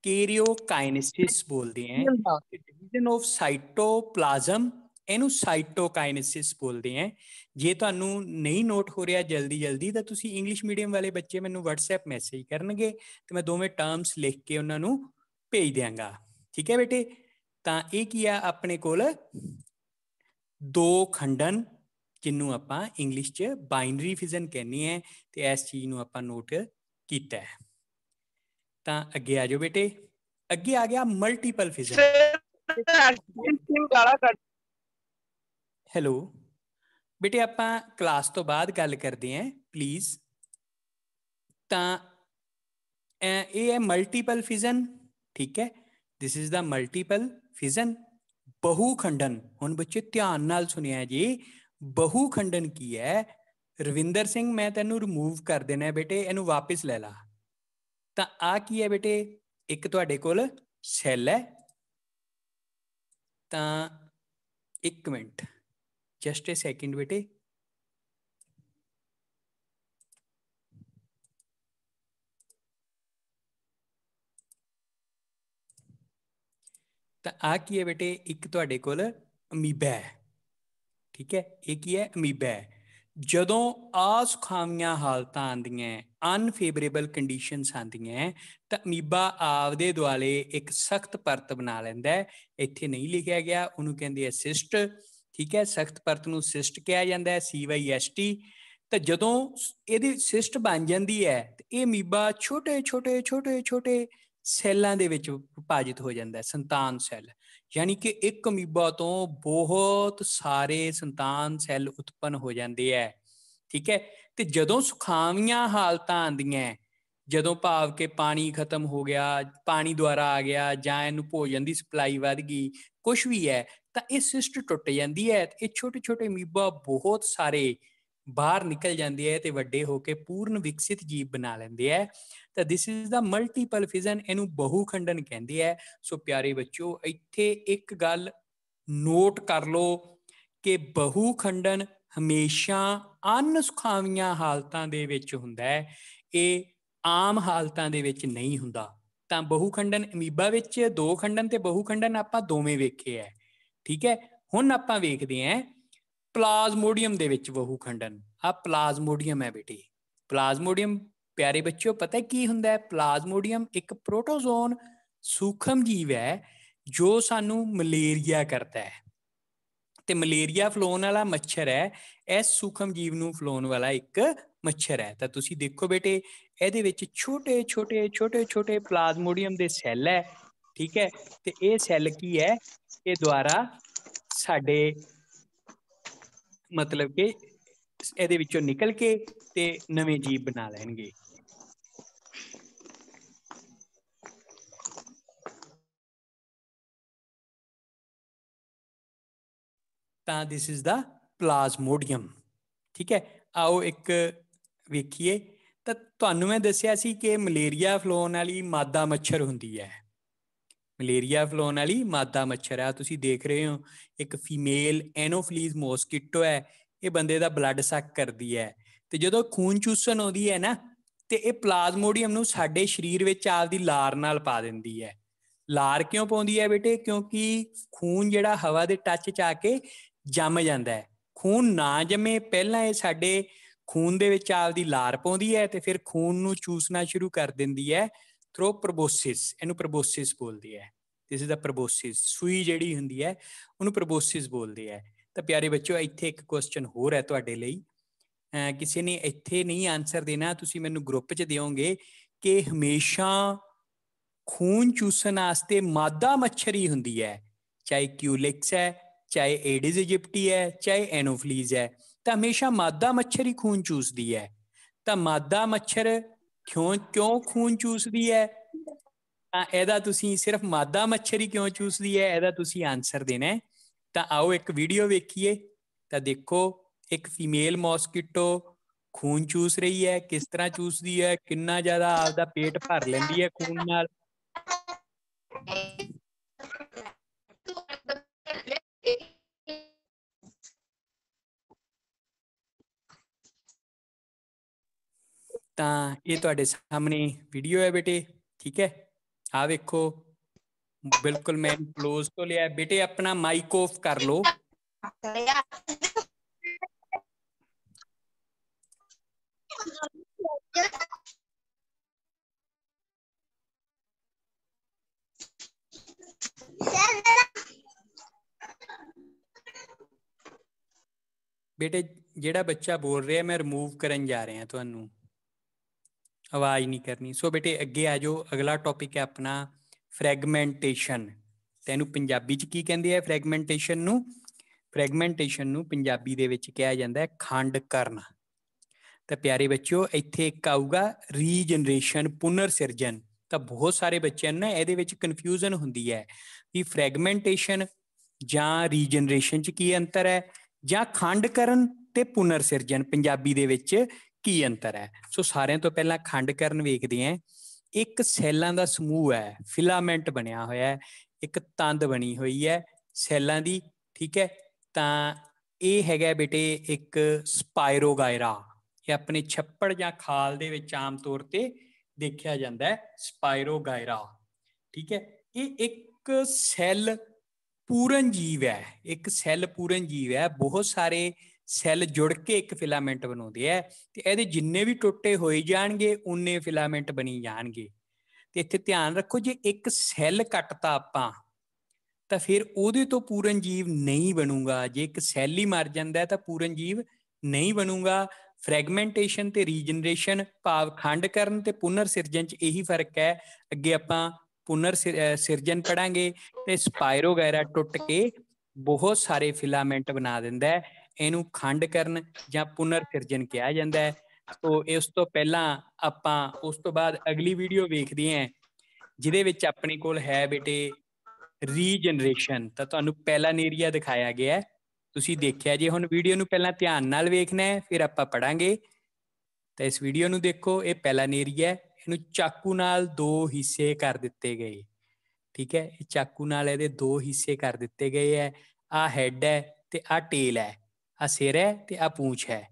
ਕੈਰੀਓਕਾਈਨੇਸਿਸ ਬੋਲਦੇ ਆਂ। ਡਿਵੀਜ਼ਨ ਆਫ ਸਾਈਟੋਪਲਾਜ਼ਮ, ਇਹਨੂੰ ਸਾਈਟੋਕਾਈਨੇਸਿਸ ਬੋਲਦੇ ਆਂ। ਜੇ ਤੁਹਾਨੂੰ ਨਹੀਂ ਨੋਟ ਹੋ ਰਿਹਾ ਜਲਦੀ ਤਾਂ ਤੁਸੀਂ ਇੰਗਲਿਸ਼ ਮੀਡੀਅਮ ਵਾਲੇ ਬੱਚੇ ਮੈਨੂੰ WhatsApp ਮੈਸੇਜ ਕਰਨਗੇ ਤੇ ਮੈਂ ਦੋਵੇਂ ਟਰਮਸ ਲਿਖ ਕੇ ਉਹਨਾਂ ਨੂੰ ਭੇਜ ਦਿਆਂਗਾ, ਠੀਕ ਹੈ ਬੇਟੇ? ਤਾਂ ਇਹ ਕੀ ਆ ਆਪਣੇ ਕੋਲ? ਦੋ ਖੰਡਨ, ਜਿਹਨੂੰ ਆਪਾਂ ਇੰਗਲਿਸ਼ 'ਚ ਬਾਈਨਰੀ ਫਿਜ਼ਨ ਕਹਿੰਦੇ ਆ, ਤੇ ਇਸ ਚੀਜ਼ ਨੂੰ ਆਪਾਂ ਨੋਟ ਕੀਤਾ ਹੈ। ਤਾਂ ਅੱਗੇ ਆ ਜਾਓ ਬੇਟੇ। ਅੱਗੇ ਆ ਗਿਆ ਮਲਟੀਪਲ ਫਿਜ਼ਨ। ਹੈਲੋ ਬੇਟੇ, ਆਪਾਂ ਕਲਾਸ ਤੋਂ ਬਾਅਦ ਗੱਲ ਕਰਦੇ ਆਂ ਪਲੀਜ਼। ਤਾਂ ਇਹ ਹੈ ਮਲਟੀਪਲ ਫਿਜ਼ਨ, ਠੀਕ ਹੈ। This is the multiple fission. ਬਹੁ ਖੰਡਨ, ਹੁਣ ਬੱਚੇ ਧਿਆਨ ਨਾਲ ਸੁਣਿਆ ਜੀ, ਬਹੁ ਖੰਡਨ ਕੀ ਹੈ? ਰਵਿੰਦਰ ਸਿੰਘ, ਮੈਂ ਤੈਨੂੰ ਰਿਮੂਵ ਕਰ ਦੇਣਾ ਬੇਟੇ, ਇਹਨੂੰ ਵਾਪਿਸ ਲੈ ਲਾ। ਤਾਂ ਆ ਕੀ ਹੈ ਬੇਟੇ? ਇੱਕ ਤੁਹਾਡੇ ਕੋਲ ਸੈੱਲ ਹੈ, ਤਾਂ ਇੱਕ ਮਿੰਟ, ਜਸਟ ਏ ਸੈਕਿੰਡ ਬੇਟੇ। ਤਾਂ ਆ ਕੀ ਹੈ ਬੇਟੇ? ਇੱਕ ਤੁਹਾਡੇ ਕੋਲ ਅਮੀਬਾ ਹੈ, ਠੀਕ ਹੈ। ਇਹ ਕੀ ਹੈ? ਅਮੀਬਾ ਹੈ। ਜਦੋਂ ਅਸੁਖਾਵੀਆਂ ਹਾਲਤਾਂ ਆਉਂਦੀਆਂ, ਅਨਫੇਵਰੇਬਲ ਕੰਡੀਸ਼ਨਸ ਆਉਂਦੀਆਂ, ਤਾਂ ਅਮੀਬਾ ਆਪਦੇ ਦੁਆਲੇ ਇੱਕ ਸਖਤ ਪਰਤ ਬਣਾ ਲੈਂਦਾ ਹੈ। ਇੱਥੇ ਨਹੀਂ ਲਿਖਿਆ ਗਿਆ, ਉਹਨੂੰ ਕਹਿੰਦੇ ਆ ਸਿਸਟ, ਠੀਕ ਹੈ। ਸਖਤ ਪਰਤ ਨੂੰ ਸਿਸਟ ਕਿਹਾ ਜਾਂਦਾ ਹੈ, CYST। ਤਾਂ ਜਦੋਂ ਇਹਦੀ ਸਿਸਟ ਬਣ ਜਾਂਦੀ ਹੈ ਤੇ ਇਹ ਅਮੀਬਾ ਛੋਟੇ ਛੋਟੇ ਛੋਟੇ ਛੋਟੇ ਸੈੱਲਾਂ ਦੇ ਵਿੱਚ ਵਿਭਾਜਿਤ ਹੋ ਜਾਂਦਾ ਹੈ, ਸੰਤਾਨ ਸੈੱਲ। ਯਾਨੀ ਕਿ ਇੱਕ ਅਮੀਬਾ ਤੋਂ ਬਹੁਤ ਸਾਰੇ ਸੰਤਾਨ ਸੈੱਲ ਉਤਪੰਨ ਹੋ ਜਾਂਦੇ ਹੈ, ਠੀਕ ਹੈ। ਤੇ ਜਦੋਂ ਸੁਖਾਵੀਆਂ ਹਾਲਤਾਂ ਆਉਂਦੀਆਂ, ਜਦੋਂ ਭਾਵ ਕਿ ਪਾਣੀ ਖਤਮ ਹੋ ਗਿਆ, ਪਾਣੀ ਦੁਆਰਾ ਆ ਗਿਆ, ਜਾਂ ਇਹਨੂੰ ਭੋਜਨ ਦੀ ਸਪਲਾਈ ਵੱਧ ਗਈ, ਕੁਝ ਵੀ ਹੈ, ਤਾਂ ਇਹ ਸਿਸਟ ਟੁੱਟ ਜਾਂਦੀ ਹੈ। ਇਹ ਛੋਟੇ ਛੋਟੇ ਅਮੀਬਾ ਬਹੁਤ ਸਾਰੇ ਬਾਹਰ ਨਿਕਲ ਜਾਂਦੇ ਹੈ ਤੇ ਵੱਡੇ ਹੋ ਕੇ ਪੂਰਨ ਵਿਕਸਿਤ ਜੀਵ ਬਣਾ ਲੈਂਦੇ ਹੈ। ਤਾਂ ਦਿਸ ਇਜ਼ ਦਾ ਮਲਟੀਪਲ ਫਿਜ਼ਨ, ਇਹਨੂੰ ਬਹੁ ਖੰਡਨ ਕਹਿੰਦੇ ਹੈ। ਸੋ ਪਿਆਰੇ ਬੱਚਿਓ, ਇੱਥੇ ਇੱਕ ਗੱਲ ਨੋਟ ਕਰ ਲਓ ਕਿ ਬਹੁ ਖੰਡਨ ਹਮੇਸ਼ਾ ਅਨਸੁਖਾਵੀਆਂ ਹਾਲਤਾਂ ਦੇ ਵਿੱਚ ਹੁੰਦਾ ਹੈ, ਇਹ ਆਮ ਹਾਲਤਾਂ ਦੇ ਵਿੱਚ ਨਹੀਂ ਹੁੰਦਾ। ਤਾਂ ਬਹੁ ਖੰਡਨ ਅਮੀਬਾ ਵਿੱਚ ਦੋ ਖੰਡਨ ਤੇ ਬਹੁ ਖੰਡਨ ਆਪਾਂ ਦੋਵੇਂ ਵੇਖੇ ਹੈ, ਠੀਕ ਹੈ। ਹੁਣ ਆਪਾਂ ਵੇਖਦੇ ਹਾਂ ਪਲਾਜ਼ਮੋਡੀਅਮ ਦੇ ਵਿੱਚ ਬਹੁ ਖੰਡਨ। ਆ ਪਲਾਜ਼ਮੋਡੀਅਮ ਹੈ ਬੇਟੇ। ਪਲਾਜ਼ਮੋਡੀਅਮ ਪਿਆਰੇ ਬੱਚਿਓ ਪਤਾ ਕੀ ਹੁੰਦਾ ਹੈ? ਪਲਾਜ਼ਮੋਡੀਅਮ ਇੱਕ ਪ੍ਰੋਟੋਜ਼ੋਨ ਸੂਖਮ ਜੀਵ ਹੈ ਜੋ ਸਾਨੂੰ ਮਲੇਰੀਆ ਕਰਦਾ ਹੈ, ਤੇ ਮਲੇਰੀਆ ਫਲਾਉਣ ਵਾਲਾ ਮੱਛਰ ਹੈ, ਇਸ ਸੂਖਮ ਜੀਵ ਨੂੰ ਫਲਾਉਣ ਵਾਲਾ ਇੱਕ ਮੱਛਰ ਹੈ। ਤਾਂ ਤੁਸੀਂ ਦੇਖੋ ਬੇਟੇ, ਇਹਦੇ ਵਿੱਚ ਛੋਟੇ ਛੋਟੇ ਛੋਟੇ ਛੋਟੇ ਪਲਾਜ਼ਮੋਡੀਅਮ ਦੇ ਸੈੱਲ ਹੈ, ਠੀਕ ਹੈ। ਤੇ ਇਹ ਸੈੱਲ ਕੀ ਹੈ? ਇਹ ਦੁਆਰਾ ਸਾਡੇ ਮਤਲਬ ਕਿ ਇਹਦੇ ਵਿੱਚੋਂ ਨਿਕਲ ਕੇ ਤੇ ਨਵੇਂ ਜੀਵ ਬਣਾ ਲੈਣਗੇ। ਤਾਂ ਦਿਸ ਇਜ਼ ਦਾ ਪਲਾਜ਼ਮੋਡੀਅਮ। ਠੀਕ ਹੈ, ਆਓ ਇੱਕ ਵੇਖੀਏ। ਤਾਂ ਤੁਹਾਨੂੰ ਮੈਂ ਦੱਸਿਆ ਸੀ ਕਿ ਮਲੇਰੀਆ ਫੈਲਾਉਣ ਵਾਲੀ ਮਾਦਾ ਮੱਛਰ ਹੁੰਦੀ ਹੈ। ਮਲੇਰੀਆ ਫੈਲਾਉਣ ਵਾਲੀ ਮਾਦਾ ਮੱਛਰ ਆ, ਤੁਸੀਂ ਦੇਖ ਰਹੇ ਹੋ ਇੱਕ ਫੀਮੇਲ ਐਨੋਫਿਲੀਜ਼ ਮੋਸਕੀਟੋ ਹੈ। ਇਹ ਬੰਦੇ ਦਾ ਬਲੱਡ ਸੱਕ ਕਰਦੀ ਹੈ, ਤੇ ਜਦੋਂ ਖੂਨ ਚੂਸਣ ਆਉਂਦੀ ਹੈ ਨਾ, ਤੇ ਇਹ ਪਲਾਜ਼ਮੋਡੀਅਮ ਨੂੰ ਸਾਡੇ ਸਰੀਰ ਵਿੱਚ ਆਪਦੀ ਲਾਰ ਨਾਲ ਪਾ ਦਿੰਦੀ ਹੈ। ਲਾਰ ਕਿਉਂ ਪਾਉਂਦੀ ਹੈ ਬੇਟੇ? ਕਿਉਂਕਿ ਖੂਨ ਜਿਹੜਾ ਹਵਾ ਦੇ ਟੱਚ 'ਚ ਆ ਕੇ ਜੰਮ ਜਾਂਦਾ ਹੈ। ਖੂਨ ਨਾ ਜੰਮੇ ਪਹਿਲਾਂ ਇਹ ਸਾਡੇ ਖੂਨ ਦੇ ਵਿੱਚ ਆਪਦੀ ਲਾਰ ਪਾਉਂਦੀ ਹੈ, ਤੇ ਫਿਰ ਖੂਨ ਨੂੰ ਚੂਸਣਾ ਸ਼ੁਰੂ ਕਰ ਦਿੰਦੀ ਹੈ ਥਰੂ ਪ੍ਰੋਬੋਸਿਸ। ਇਹਨੂੰ ਪ੍ਰੋਬੋਸਿਸ ਬੋਲਦੇ ਹੈ। This is the proboscis. ਸੂਈ ਜਿਹੜੀ ਹੁੰਦੀ ਹੈ ਉਹਨੂੰ ਪ੍ਰੋਬੋਸਿਸ ਬੋਲਦੇ ਹੈ। ਤਾਂ ਪਿਆਰੇ ਬੱਚਿਓ, ਇੱਥੇ ਇੱਕ ਕੁਐਸਚਨ ਹੋਰ ਹੈ ਤੁਹਾਡੇ ਲਈ। ਕਿਸੇ ਨੇ ਇੱਥੇ ਨਹੀਂ ਆਨਸਰ ਦੇਣਾ, ਤੁਸੀਂ ਮੈਨੂੰ ਗਰੁੱਪ 'ਚ ਦਿਓਗੇ ਕਿ ਹਮੇਸ਼ਾ ਖੂਨ ਚੂਸਣ ਵਾਸਤੇ ਮਾਦਾ ਮੱਛਰ ਹੀ ਹੁੰਦੀ ਹੈ, ਚਾਹੇ ਕਿਊਲਿਕਸ ਹੈ, ਚਾਹੇ ਏਡਿਸ ਇਜਿਪਟੀ ਹੈ, ਚਾਹੇ ਐਨੋਫਿਲੀਜ਼ ਹੈ, ਤਾਂ ਹਮੇਸ਼ਾ ਮਾਦਾ ਮੱਛਰ ਹੀ ਖੂਨ ਚੂਸਦੀ ਹੈ। ਤਾਂ ਮਾਦਾ ਮੱਛਰ ਕਿਉਂ ਖੂਨ ਚੂਸਦੀ ਹੈ? ਤਾਂ ਇਹਦਾ ਤੁਸੀਂ ਸਿਰਫ ਮਾਦਾ ਮੱਛਰ ਹੀ ਕਿਉਂ ਚੂਸਦੀ ਹੈ, ਇਹਦਾ ਤੁਸੀਂ ਆਨਸਰ ਦੇਣਾ ਹੈ। ਤਾਂ ਆਓ ਇੱਕ ਵੀਡੀਓ ਵੇਖੀਏ। ਤਾਂ ਦੇਖੋ, ਇੱਕ ਫੀਮੇਲ ਮੋਸਕੀਟੋ ਖੂਨ ਚੂਸ ਰਹੀ ਹੈ। ਕਿਸ ਤਰ੍ਹਾਂ ਚੂਸਦੀ ਹੈ, ਕਿੰਨਾ ਜ਼ਿਆਦਾ ਆਪਦਾ ਪੇਟ ਭਰ ਲੈਂਦੀ ਹੈ ਖੂਨ ਨਾਲ। ਤਾਂ ਇਹ ਤੁਹਾਡੇ ਸਾਹਮਣੇ ਵੀਡੀਓ ਹੈ ਬੇਟੇ। ਠੀਕ ਹੈ, ਆ ਵੇਖੋ, ਬਿਲਕੁਲ ਮੈਂ ਕਲੋਜ਼ ਤੋਂ ਲਿਆ। ਬੇਟੇ ਆਪਣਾ ਮਾਈਕ ਆਫ ਕਰ ਲਓ। ਬੇਟੇ ਜਿਹੜਾ ਬੱਚਾ ਬੋਲ ਰਿਹਾ ਮੈਂ ਰਿਮੂਵ ਕਰਨ ਜਾ ਰਿਹਾ ਤੁਹਾਨੂੰ, ਆਵਾਜ਼ ਨਹੀਂ ਕਰਨੀ। ਸੋ ਬੇਟੇ ਅੱਗੇ ਆ ਜਾਓ। ਅਗਲਾ ਟੌਪਿਕ ਹੈ ਆਪਣਾ ਫਰੈਗਮੈਂਟੇਸ਼ਨ। ਤੈਨੂੰ ਪੰਜਾਬੀ 'ਚ ਕੀ ਕਹਿੰਦੇ ਆ ਫਰੈਗਮੈਂਟੇਸ਼ਨ ਨੂੰ? ਫਰੈਗਮੈਂਟੇਸ਼ਨ ਨੂੰ ਪੰਜਾਬੀ ਦੇ ਵਿੱਚ ਕਿਹਾ ਜਾਂਦਾ ਹੈ ਖੰਡ ਕਰਨ। ਤਾਂ ਪਿਆਰੇ ਬੱਚਿਓ, ਇੱਥੇ ਇੱਕ ਆਊਗਾ ਰੀਜਨਰੇਸ਼ਨ, ਪੁਨਰ ਸਿਰਜਨ। ਤਾਂ ਬਹੁਤ ਸਾਰੇ ਬੱਚਿਆਂ ਨੂੰ ਨਾ ਇਹਦੇ ਵਿੱਚ ਕਨਫਿਊਜ਼ਨ ਹੁੰਦੀ ਹੈ ਵੀ ਫਰੈਗਮੈਂਟੇਸ਼ਨ ਜਾਂ ਰੀਜਨਰੇਸ਼ਨ 'ਚ ਕੀ ਅੰਤਰ ਹੈ, ਜਾਂ ਖੰਡ ਕਰਨ ਤੇ ਪੁਨਰ ਸਿਰਜਨ ਪੰਜਾਬੀ ਦੇ ਵਿੱਚ ਕੀ ਅੰਤਰ ਹੈ। ਸੋ ਸਾਰਿਆਂ ਤੋਂ ਪਹਿਲਾਂ ਖੰਡ ਕਰਨ ਵੇਖਦੇ ਹਾਂ। ਇੱਕ ਸੈੱਲਾਂ ਦਾ ਸਮੂਹ ਹੈ, ਫਿਲਾਮੈਂਟ ਬਣਿਆ ਹੋਇਆ ਹੈ, ਇੱਕ ਤੰਦ ਬਣੀ ਹੋਈ ਹੈ ਸੈੱਲਾਂ ਦੀ। ਠੀਕ ਹੈ, ਤਾਂ ਇਹ ਹੈਗਾ ਬੇਟੇ ਇੱਕ ਸਪਾਇਰੋਗਾਇਰਾ। ਇਹ ਆਪਣੇ ਛੱਪੜ ਜਾਂ ਖਾਲ ਦੇ ਵਿੱਚ ਆਮ ਤੌਰ ਤੇ ਦੇਖਿਆ ਜਾਂਦਾ ਹੈ, ਸਪਾਇਰੋਗਾਇਰਾ। ਠੀਕ ਹੈ, ਇਹ ਇੱਕ ਸੈੱਲ ਪੂਰਨ ਜੀਵ ਹੈ। ਇੱਕ ਸੈੱਲ ਪੂਰਨ ਜੀਵ ਹੈ। ਬਹੁਤ ਸਾਰੇ ਸੈੱਲ ਜੁੜ ਕੇ ਇੱਕ ਫਿਲਾਮੈਂਟ ਬਣਾਉਂਦੇ ਹੈ, ਤੇ ਇਹਦੇ ਜਿੰਨੇ ਵੀ ਟੁੱਟੇ ਹੋਏ ਜਾਣਗੇ ਉਨੇ ਫਿਲਾਮੈਂਟ ਬਣੀ ਜਾਣਗੇ। ਤੇ ਇੱਥੇ ਧਿਆਨ ਰੱਖੋ, ਜੇ ਇੱਕ ਸੈੱਲ ਕੱਟਤਾ ਆਪਾਂ ਤਾਂ ਫਿਰ ਉਹਦੇ ਤੋਂ ਪੂਰਨ ਜੀਵ ਨਹੀਂ ਬਣੂਗਾ। ਜੇ ਇੱਕ ਸੈੱਲ ਹੀ ਮਰ ਜਾਂਦਾ ਤਾਂ ਪੂਰਨ ਜੀਵ ਨਹੀਂ ਬਣੂਗਾ। ਫਰੈਗਮੈਂਟੇਸ਼ਨ ਤੇ ਰੀਜਨਰੇਸ਼ਨ ਭਾਵ ਖੰਡ ਕਰਨ ਤੇ ਪੁਨਰ ਸਿਰਜਨ 'ਚ ਇਹੀ ਫਰਕ ਹੈ। ਅੱਗੇ ਆਪਾਂ ਪੁਨਰ ਸਿਰਜਨ ਪੜਾਂਗੇ ਤੇ ਸਪਾਇਰੋਗਾਇਰਾ ਟੁੱਟ ਕੇ ਬਹੁਤ ਸਾਰੇ ਫਿਲਾਮੈਂਟ ਬਣਾ ਦਿੰਦਾ ਹੈ। ਇਹਨੂੰ ਖੰਡ ਕਰਨ ਜਾਂ ਪੁਨਰ ਸਿਰਜਨ ਕਿਹਾ ਜਾਂਦਾ ਹੈ। ਸੋ ਇਸ ਤੋਂ ਪਹਿਲਾਂ ਆਪਾਂ ਉਸ ਤੋਂ ਬਾਅਦ ਅਗਲੀ ਵੀਡੀਓ ਵੇਖਦੇ ਹਾਂ, ਜਿਹਦੇ ਵਿੱਚ ਆਪਣੇ ਕੋਲ ਹੈ ਬੇਟੇ ਰੀਜਨਰੇਸ਼ਨ। ਤਾਂ ਤੁਹਾਨੂੰ ਪੈਲਾਨੇਰੀਆ ਦਿਖਾਇਆ ਗਿਆ ਹੈ, ਤੁਸੀਂ ਦੇਖਿਆ ਜੇ। ਹੁਣ ਵੀਡੀਓ ਨੂੰ ਪਹਿਲਾਂ ਧਿਆਨ ਨਾਲ ਵੇਖਣਾ ਹੈ, ਫਿਰ ਆਪਾਂ ਪੜਾਂਗੇ। ਤਾਂ ਇਸ ਵੀਡੀਓ ਨੂੰ ਦੇਖੋ। ਇਹ ਪੈਲਾਨੇਰੀਆ, ਇਹਨੂੰ ਚਾਕੂ ਨਾਲ 2 ਹਿੱਸੇ ਕਰ ਦਿੱਤੇ ਗਏ। ਠੀਕ ਹੈ, ਇਹ ਚਾਕੂ ਨਾਲ ਇਹਦੇ 2 ਹਿੱਸੇ ਕਰ ਦਿੱਤੇ ਗਏ ਹੈ। ਆਹ ਹੈਡ ਹੈ ਤੇ ਆਹ ਟੇਲ ਹੈ, ਆਹ ਸਿਰ ਹੈ ਤੇ ਆਹ ਪੂੰਛ ਹੈ।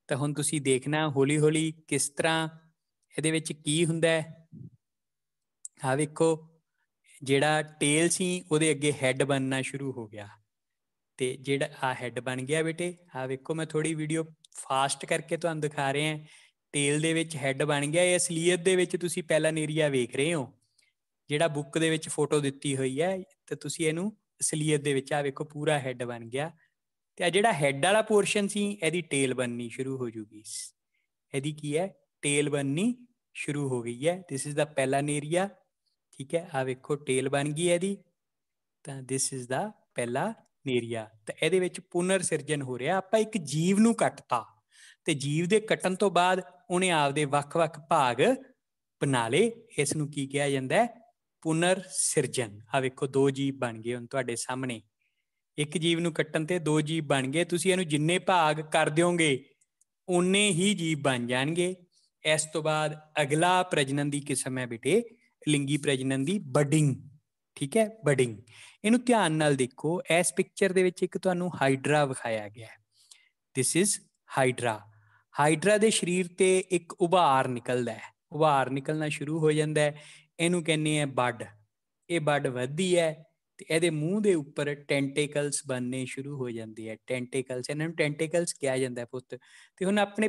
ਤਾਂ ਹੁਣ ਤੁਸੀਂ ਦੇਖਣਾ ਹੌਲੀ ਹੌਲੀ ਕਿਸ ਤਰ੍ਹਾਂ ਇਹਦੇ ਵਿੱਚ ਕੀ ਹੁੰਦਾ ਹੈ। ਆਹ ਵੇਖੋ, ਜਿਹੜਾ ਟੇਲ ਸੀ ਉਹਦੇ ਅੱਗੇ ਹੈਡ ਬਣਨਾ ਸ਼ੁਰੂ ਹੋ ਗਿਆ, ਤੇ ਜਿਹੜਾ ਆ ਹੈਡ ਬਣ ਗਿਆ ਬੇਟੇ। ਆਹ ਵੇਖੋ, ਮੈਂ ਥੋੜੀ ਵੀਡੀਓ ਫਾਸਟ ਕਰਕੇ ਤੁਹਾਨੂੰ ਦਿਖਾ ਰਿਹਾ। ਟੇਲ ਦੇ ਵਿੱਚ ਹੈਡ ਬਣ ਗਿਆ। ਇਹ ਅਸਲੀਅਤ ਦੇ ਵਿੱਚ ਤੁਸੀਂ ਪੈਲਾਨੇਰੀਆ ਵੇਖ ਰਹੇ ਹੋ, ਜਿਹੜਾ ਬੁੱਕ ਦੇ ਵਿੱਚ ਫੋਟੋ ਦਿੱਤੀ ਹੋਈ ਹੈ। ਤੇ ਤੁਸੀਂ ਇਹਨੂੰ ਅਸਲੀਅਤ ਦੇ ਵਿੱਚ ਆ ਵੇਖੋ, ਪੂਰਾ ਹੈਡ ਬਣ ਗਿਆ। ਤੇ ਆ ਜਿਹੜਾ ਹੈਡ ਵਾਲਾ ਪੋਰਸ਼ਨ ਸੀ, ਇਹਦੀ ਟੇਲ ਬਣਨੀ ਸ਼ੁਰੂ ਹੋ ਜੂਗੀ। ਇਹਦੀ ਕੀ ਹੈ, ਟੇਲ ਬਣਨੀ ਸ਼ੁਰੂ ਹੋ ਗਈ ਹੈ। This is the planaria. ਠੀਕ ਹੈ, ਆ ਵੇਖੋ ਟੇਲ ਬਣ ਗਈ ਇਹਦੀ। ਤਾਂ ਦਿਸ ਇਜ਼ ਦਾ ਪੈਲਾਨੇਰੀਆ। ਤਾਂ ਇਹਦੇ ਵਿੱਚ ਪੁਨਰ ਸਿਰਜਨ ਹੋ ਰਿਹਾ। ਆਪਾਂ ਇੱਕ ਜੀਵ ਨੂੰ ਕੱਟਤਾ, ਤੇ ਜੀਵ ਦੇ ਕੱਟਣ ਤੋਂ ਬਾਅਦ ਉਹਨੇ ਆਪਦੇ ਵੱਖ-ਵੱਖ ਭਾਗ ਬਣਾ ਲਏ। ਇਸ ਨੂੰ ਕੀ ਕਿਹਾ ਜਾਂਦਾ ਹੈ, ਪੁਨਰ ਸਿਰਜਨ। ਆ ਵੇਖੋ 2 ਜੀਵ ਬਣ ਗਏ ਹੁਣ ਤੁਹਾਡੇ ਸਾਹਮਣੇ। ਇੱਕ ਜੀਵ ਨੂੰ ਕੱਟਣ ਤੇ ਦੋ ਜੀਵ ਬਣ ਗਏ। ਤੁਸੀਂ ਇਹਨੂੰ ਜਿੰਨੇ ਭਾਗ ਕਰ ਦਿਓਗੇ ਉਨੇ ਹੀ ਜੀਵ ਬਣ ਜਾਣਗੇ। ਇਸ ਤੋਂ ਬਾਅਦ ਅਗਲਾ ਪ੍ਰਜਨਨ ਦੀ ਕਿਸਮ ਹੈ ਬੇਟੇ ਲਿੰਗੀ ਪ੍ਰਜਨਨ ਦੀ ਬਡਿੰਗ। ਠੀਕ ਹੈ, ਬਡਿੰਗ। ਇਹਨੂੰ ਧਿਆਨ ਨਾਲ ਦੇਖੋ। ਇਸ ਪਿਕਚਰ ਦੇ ਵਿੱਚ ਇੱਕ ਤੁਹਾਨੂੰ ਹਾਈਡਰਾ ਵਿਖਾਇਆ ਗਿਆ ਹੈ। This is hydra. ਹਾਈਡਰਾ ਦੇ ਸਰੀਰ ਤੇ ਇੱਕ ਉਭਾਰ ਨਿਕਲਦਾ ਹੈ। ਉਭਾਰ ਨਿਕਲਣਾ ਸ਼ੁਰੂ ਹੋ ਜਾਂਦਾ ਹੈ। ਇਹਨੂੰ ਕਹਿੰਦੇ ਆ ਬੱਡ। ਇਹ ਬੱਡ ਵੱਧਦੀ ਹੈ ਤੇ ਇਹਦੇ ਮੂੰਹ ਦੇ ਉੱਪਰ ਟੈਂਟੇਕਲਸ ਬਣਨੇ ਸ਼ੁਰੂ ਹੋ ਜਾਂਦੇ ਆ। ਟੈਂਟੇਕਲਸ, ਇਹਨਾਂ ਨੂੰ ਟੈਂਟੇਕਲਸ ਕਿਹਾ ਜਾਂਦਾ ਪੁੱਤ। ਤੇ ਹੁਣ ਆਪਣੇ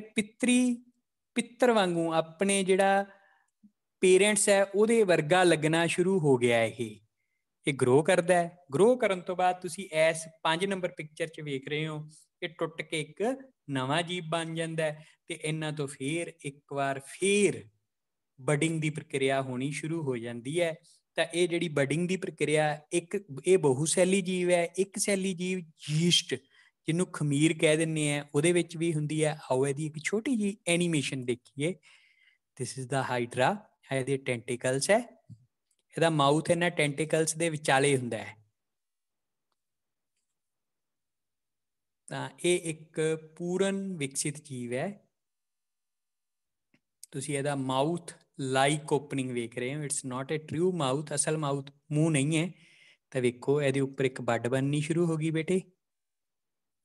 ਪਿੱਤਰ ਵਾਂਗੂ ਆਪਣੇ ਜਿਹੜਾ ਪੇਰੈਂਟਸ ਹੈ ਉਹਦੇ ਵਰਗਾ ਲੱਗਣਾ ਸ਼ੁਰੂ ਹੋ ਗਿਆ। ਇਹ ਗਰੋ ਕਰਦਾ ਹੈ। ਗਰੋ ਕਰਨ ਤੋਂ ਬਾਅਦ ਤੁਸੀਂ ਇਸ 5 ਨੰਬਰ ਪਿਕਚਰ 'ਚ ਵੇਖ ਰਹੇ ਹੋ, ਇਹ ਟੁੱਟ ਕੇ ਇੱਕ ਨਵਾਂ ਜੀਵ ਬਣ ਜਾਂਦਾ ਹੈ ਤੇ ਇਹਨਾਂ ਤੋਂ ਫੇਰ ਇੱਕ ਵਾਰ ਫੇਰ ਬਡਿੰਗ ਦੀ ਪ੍ਰਕਿਰਿਆ ਹੋਣੀ ਸ਼ੁਰੂ ਹੋ ਜਾਂਦੀ ਹੈ। ਤਾਂ ਇਹ ਜਿਹੜੀ ਬਡਿੰਗ ਦੀ ਪ੍ਰਕਿਰਿਆ ਇਹ ਬਹੁਸੈਲੀ ਜੀਵ ਹੈ। ਇੱਕ ਸੈਲੀ ਜੀਵ ਯੀਸਟ, ਜਿਹਨੂੰ ਖਮੀਰ ਕਹਿ ਦਿੰਦੇ ਆ, ਉਹਦੇ ਵਿੱਚ ਵੀ ਹੁੰਦੀ ਹੈ। ਆਓ ਇਹਦੀ ਇੱਕ ਛੋਟੀ ਜਿਹੀ ਐਨੀਮੇਸ਼ਨ ਦੇਖੀਏ। ਦਿਸ ਇਜ਼ ਦਾ ਹਾਈਡਰਾ। ਇਹਦੇ ਟੈਂਟੇਕਲਸ ਹੈ। ਇਹਦਾ ਮਾਊਥ ਇਹਨਾਂ ਟੈਂਟੇਕਲਸ ਦੇ ਵਿਚਾਲੇ ਹੁੰਦਾ ਹੈ। ਤਾਂ ਇਹ ਇੱਕ ਪੂਰਨ ਵਿਕਸਿਤ ਜੀਵ ਹੈ। ਤੁਸੀਂ ਇਹਦਾ ਮਾਊਥ ਲਾਈਕ ਓਪਨਿੰਗ ਵੇਖ ਰਹੇ ਹੋ। It's not a true mouth. ਅਸਲ ਮਾਊਥ ਮੂੰਹ ਨਹੀਂ ਹੈ। ਤਾਂ ਵੇਖੋ ਇਹਦੇ ਉੱਪਰ ਇੱਕ ਬੱਡ ਬਣਨੀ ਸ਼ੁਰੂ ਹੋ ਗਈ ਬੇਟੇ।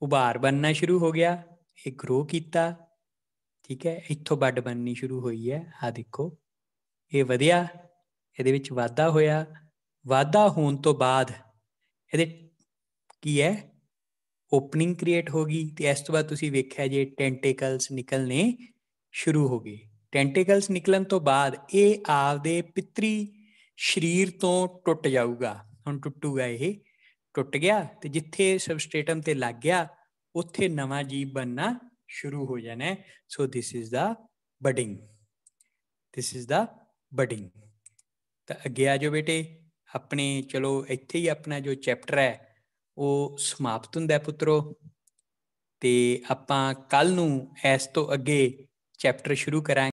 ਉਭਾਰ ਬਣਨਾ ਸ਼ੁਰੂ ਹੋ ਗਿਆ। ਇਹ ਗਰੋ ਕੀਤਾ। ਠੀਕ ਹੈ, ਇੱਥੋਂ ਬੱਡ ਬਣਨੀ ਸ਼ੁਰੂ ਹੋਈ ਹੈ। ਆਹ ਦੇਖੋ, ਇਹ ਵਧਿਆ, ਇਹਦੇ ਵਿੱਚ ਵਾਧਾ ਹੋਇਆ। ਵਾਧਾ ਹੋਣ ਤੋਂ ਬਾਅਦ ਇਹਦੇ ਕੀ ਹੈ, ਓਪਨਿੰਗ ਕ੍ਰੀਏਟ ਹੋ ਗਈ। ਤੇ ਇਸ ਤੋਂ ਬਾਅਦ ਤੁਸੀਂ ਵੇਖਿਆ ਜੇ ਟੈਂਟੇਕਲਸ ਨਿਕਲਣੇ ਸ਼ੁਰੂ ਹੋ ਗਏ। ਟੈਂਟੇਕਲਸ ਨਿਕਲਣ ਤੋਂ ਬਾਅਦ ਇਹ ਆਪਦੇ ਪਿਤਰੀ ਸਰੀਰ ਤੋਂ ਟੁੱਟ ਜਾਊਗਾ। ਹੁਣ ਟੁੱਟੂਗਾ, ਇਹ ਟੁੱਟ ਗਿਆ ਤੇ ਜਿੱਥੇ ਸਬਸਟੇਟਮ ਤੇ ਲੱਗ ਗਿਆ ਉੱਥੇ ਨਵਾਂ ਜੀਵ ਬਣਨਾ ਸ਼ੁਰੂ ਹੋ ਜਾਣਾ। So this is the budding. This is the budding. ਤਾਂ ਅੱਗੇ ਆ ਜਾਓ ਬੇਟੇ। ਆਪਣੇ ਚਲੋ ਇੱਥੇ ਹੀ ਆਪਣਾ ਜੋ ਚੈਪਟਰ ਹੈ ਉਹ ਸਮਾਪਤ ਹੁੰਦਾ ਪੁੱਤਰੋ। ਤੇ ਆਪਾਂ ਕੱਲ ਨੂੰ ਇਸ ਤੋਂ ਅੱਗੇ ਚੈਪਟਰ ਸ਼ੁਰੂ ਕਰਾਂਗੇ।